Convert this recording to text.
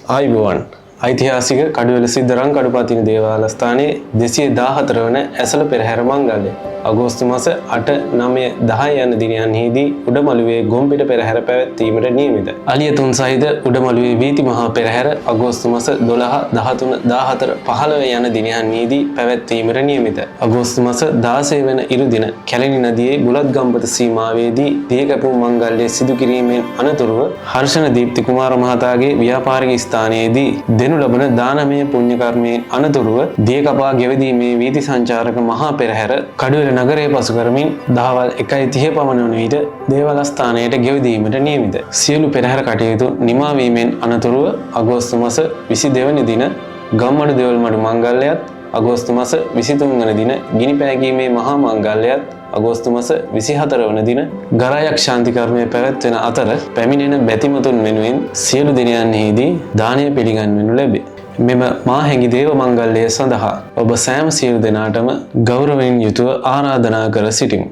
ආයුබෝවන් ඓතිහාසික කඩුවෙල සිද්ධරං කඩුපාතින දේවාලස්ථානයේ 214 වන ඇසළ පෙරහැර මංගල්‍ය අගෝස්තු මාස 8, 9, 10 යන දිනයන්හිදී උඩමළුවේ ගොම්පිට පෙරහැර පැවැත්වීමට නියමිතයි. අලියතුන් සහිත උඩමළුවේ වීති මහා පෙරහැර අගෝස්තු මාස 12, 13, 14, 15 යන දිනයන්හිදී පැවැත්වීමට නියමිතයි. අගෝස්තු මාස 16 වන ඉරු දින කැලණි නදියේ බුලත්ගම්පත සීමාවේදී දියකැපුම් මංගල්‍ය සිදු කිරීමෙන් අනතුරුව හර්ෂණ දීප්ති කුමාර මහතාගේ ව්‍යාපාරික ස්ථානයේදී දෙනු ලබන දානමය පුණ්‍ය කර්මයෙන් අනතුරුව දියකපා ගෙවදීමේ වීති සංචාරක මහා පෙරහැර කඩුවෙල නගරයේ පසු කරමින් දහවල් 1:30 පමණ වන විට දේවලස්ථානයට ගෙවදීමට නියමිතයි. සියලු පෙරහැර කටයුතු නිමා වීමෙන් අනතුරුව අගෝස්තු මාස 22 වෙනි දින ගම්මඩු දෙවල්මඩු මංගල්‍යයත්, අගෝස්තු මාස 23 වන දින ගිනි පෑගීමේ මහා මංගල්‍යයත්, අගෝස්තු මාස 24 වන දින ගරායක් ශාන්ති කර්මය පැවැත්වෙන අතර පැමිණෙන බැතිමතුන් වෙනුවෙන් සියලු දිනයන්හිදී දානය පිළිගන්වනු ලැබේ. මෙම මා හැඟි දේව මංගල්‍යය සඳහා ඔබ සෑම සියලු දෙනාටම ගෞරවයෙන් යුතුව ආරාධනා කර සිටිමු.